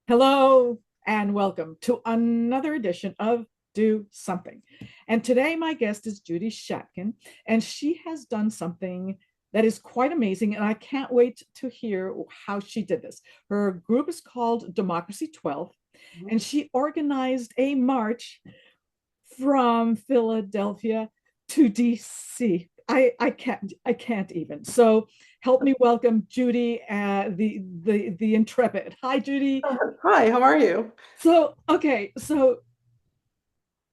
Hello and welcome to another edition of Do Something. And today, my guest is Judy Shatkin, and she has done something that is quite amazing. And I can't wait to hear how she did this. Her group is called Democracy 12, and she organized a march from Philadelphia to DC. I can't even. So help me welcome Judy, the intrepid. Hi, Judy. Hi, how are you? So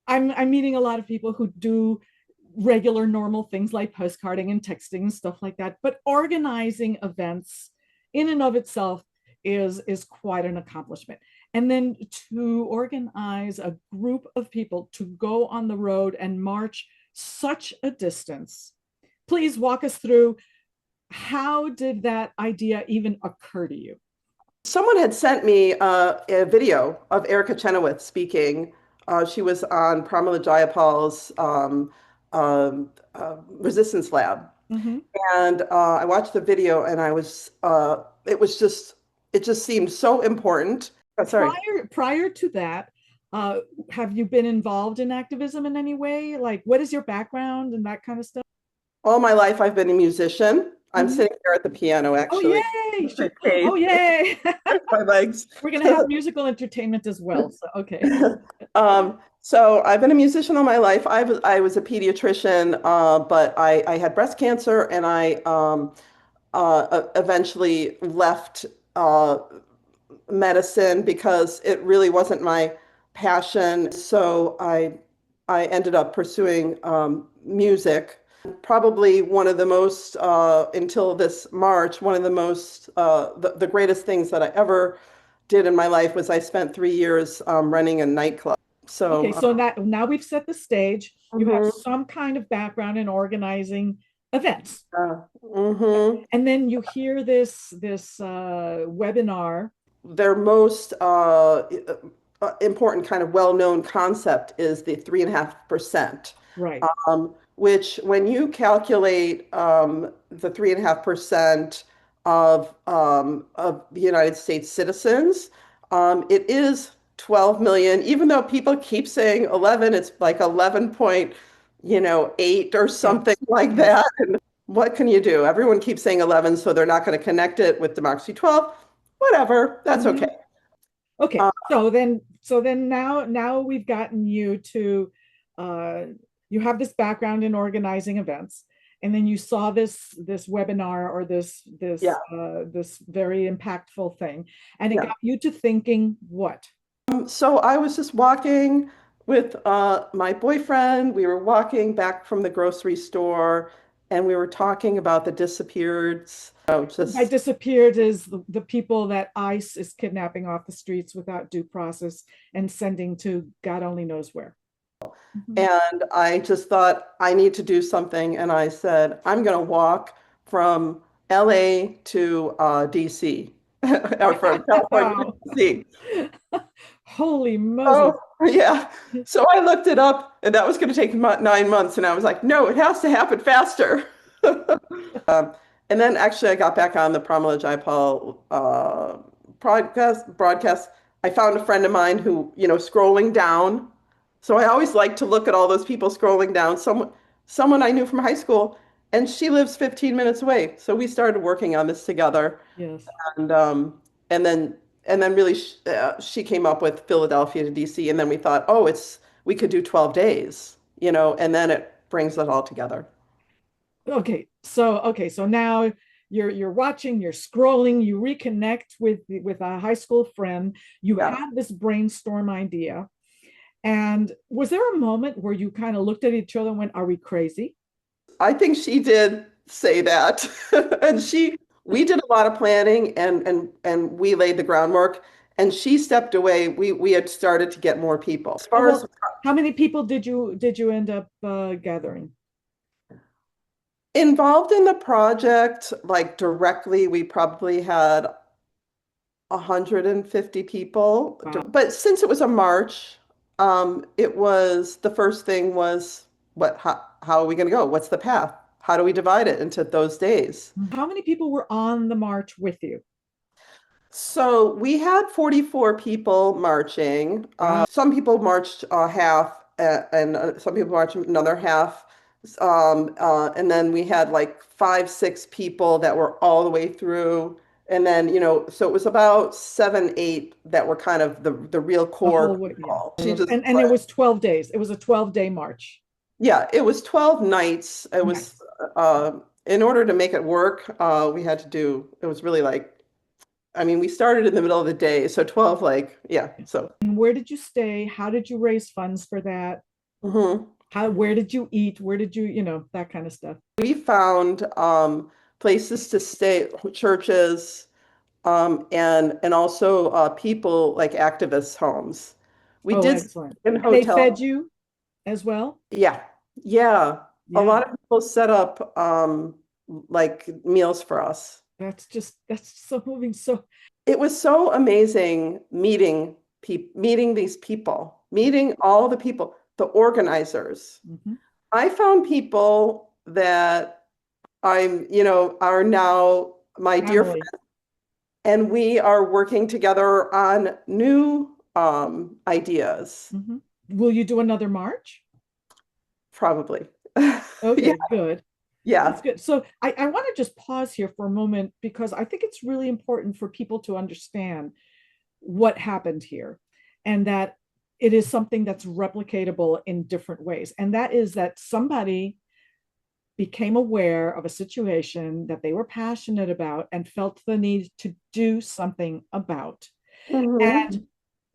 I'm meeting a lot of people who do regular normal things like postcarding and texting and stuff like that, but organizing events in and of itself is quite an accomplishment. And then to organize a group of people to go on the road and march such a distance. Please walk us through, how did that idea even occur to you? Someone had sent me a video of Erica Chenoweth speaking. She was on Pramila Jayapal's Resistance Lab. Mm-hmm. And I watched the video and it just seemed so important. Oh, sorry. Prior to that, uh, have you been involved in activism in any way? Like, what is your background and that kind of stuff? All my life I've been a musician. I'm Mhm. sitting here at the piano, Oh, actually. yay! Okay. Oh, yay! My legs. We're gonna have musical entertainment as well. So, okay. So I've been a musician all my life. I was a pediatrician, but I had breast cancer and I eventually left uh, medicine because it really wasn't my passion. So I ended up pursuing music. Probably one of the most, until this March, one of the most, the greatest things that I ever did in my life was I spent 3 years running a nightclub. Okay, So, so now we've set the stage. You have mhm, some kind of background in organizing events, mhm. and then you hear this webinar. Their most important kind of well-known concept is the 3.5%. Right. Which when you calculate the 3.5% of the United States citizens, it is 12 million. Even though people keep saying 11, it's like 11 point, 8 or something Yes. like Yes. that. And what can you do? Everyone keeps saying 11, so they're not going to connect it with Democracy 12. Whatever, that's okay. Mhm. Okay, Uh, so then now we've gotten you to, uh, you have this background in organizing events, and then you saw this webinar or yeah, this very impactful thing, and it yeah. got you to thinking what? So I was just walking with my boyfriend. We were walking back from the grocery store and we were talking about the disappeared, By just, disappeared is the people that ICE is kidnapping off the streets without due process and sending to God only knows where. Mhm. and I just thought I need to do something. And I said, I'm going to walk from LA to DC or from California to Wow. DC. Holy Moses. Oh, yeah. So I looked it up and that was going to take 9 months. And I was like, no, it has to happen faster. And then actually I got back on the Pramila Jayapal broadcast. I found a friend of mine who, scrolling down. So I always like to look at all those people scrolling down. Someone I knew from high school, and she lives 15 minutes away. So we started working on this together. Yes. And um, and then and then really she came up with Philadelphia to DC, and then we thought, oh, we could do 12 days, and then it brings it all together. Okay, so now you're watching, you're scrolling, you reconnect with a high school friend, you Yeah. have this brainstorm idea. And was there a moment where you kind of looked at each other and went, are we crazy? I think she did say that. And we did a lot of planning and we laid the groundwork and she stepped away. We had started to get more people. As Oh, far as well, how many people did you end up gathering? involved in the project, like directly, we probably had 150 people. Wow. But since it was a march, it was the first thing was how are we going to go? What's the path? How do we divide it into those days? How many people were on the march with you? So we had 44 people marching. Wow. Some people marched half, and some people marched another half. And then we had like 5, 6 people that were all the way through. And then, so it was about 7, 8 that were kind of the real The core whole way. Yeah. people. She just, And it was 12 days. It was a 12-day march. yeah, it was 12 nights. It was, Nice. in order to make it work, we had to do, it was really like, I mean, we started in the middle of the day, so 12, like, yeah, so. And where did you stay? How did you raise funds for that? Mhm. Where did you eat? Where did you, that kind of stuff? We found places to stay, churches, and also people like activists' homes. We Oh, did excellent. in And they fed hotels. you as well? Yeah, yeah. A Yeah. lot of people set up like meals for us. That's so moving. So, It was so amazing meeting these people, meeting all the people, the organizers. mhm. I found people that are now my dear Family. friends, and we are working together on new ideas, Mhm. Will you do another march? probably. Yeah, Okay, good. yeah. That's good. So I want to just pause here for a moment because I think it's really important for people to understand what happened here and that it is something that's replicatable in different ways. And that is that somebody became aware of a situation that they were passionate about and felt the need to do something about, and Hmm.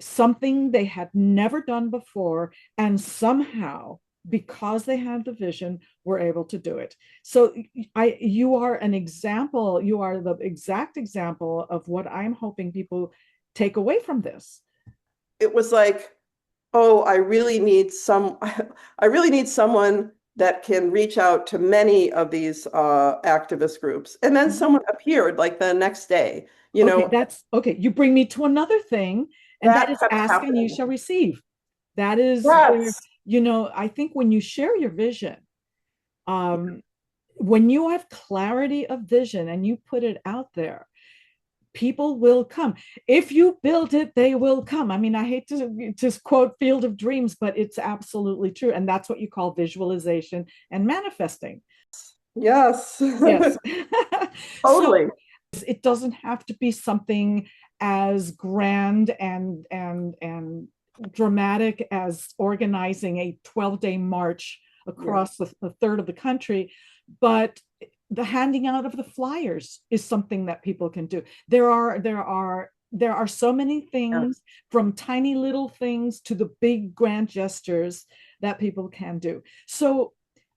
something they had never done before. And somehow, because they had the vision, were able to do it. So you are an example, you are the exact example of what I'm hoping people take away from this. It was like, oh, I really need someone that can reach out to many of these activist groups. And then Mhm. someone appeared like the next day, you Okay, know, that's okay. You bring me to another thing, and that that is kept ask and you happening. shall receive. That is where, Yes. I think when you share your vision, um, when you have clarity of vision and you put it out there, people will come. If you build it, they will come. I mean, I hate to just quote Field of Dreams, but it's absolutely true. And that's what you call visualization and manifesting. Yes. Yes. So Totally. it doesn't have to be something as grand and dramatic as organizing a 12-day march Yeah. across the third of the country, but the handing out of the flyers is something that people can do. There are so many Yeah. things, from tiny little things to the big grand gestures, that people can do. So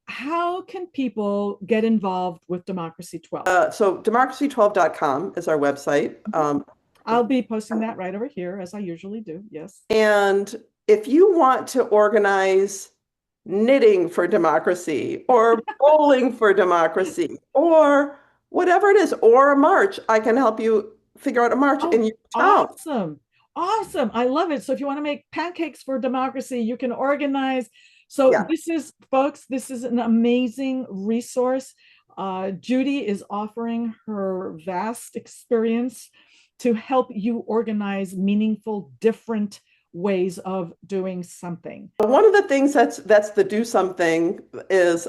how can people get involved with Democracy 12? So democracy12.com is our website. Mhm. I'll be posting that right over here, as I usually do. Yes. And if you want to organize knitting for democracy or bowling for democracy or whatever it is, or a march, I can help you figure out a march in Oh, your town. awesome. Awesome. I love it. So if you want to make pancakes for democracy, you can organize. So Yeah. this is, folks, this is an amazing resource. Judy is offering her vast experience to help you organize meaningful, different ways of doing something. One of the things that's the do something is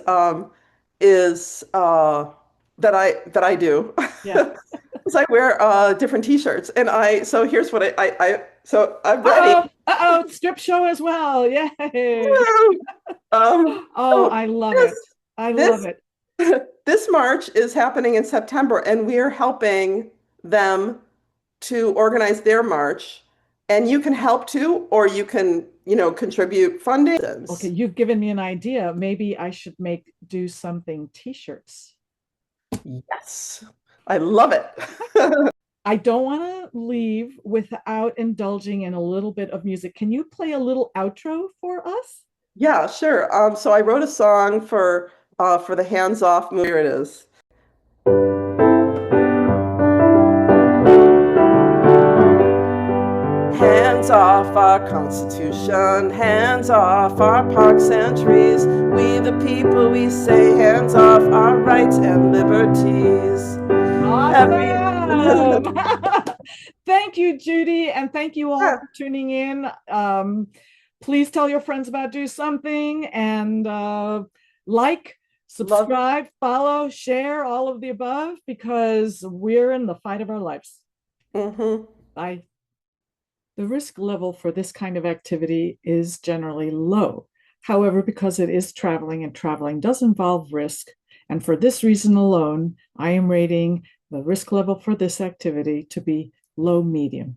that I do. Yeah. Is I wear different t-shirts, and so here's what so I'm ready. Uh-oh. Uh-oh. Strip show as well. Yay. Oh, So I love this it. I love this it. this march is happening in September, and we're helping them to organize their march. And you can help too, or you can, contribute funding. Okay, you've given me an idea. Maybe I should make do something t-shirts. Yes, I love it. I don't want to leave without indulging in a little bit of music. Can you play a little outro for us? Yeah, sure. So I wrote a song for the Hands Off movie. Here it is. Hands off our Constitution, hands off our parks and trees. We the people, we say hands off our rights and liberties. Every Awesome. Thank you, Judy, and thank you all Yeah, for tuning in. Please tell your friends about Do Something and like, love. subscribe, follow, share, all of the above because we're in the fight of our lives. Hmm. Bye. The risk level for this kind of activity is generally low. However, because it is traveling and traveling does involve risk, and for this reason alone, I am rating the risk level for this activity to be low medium.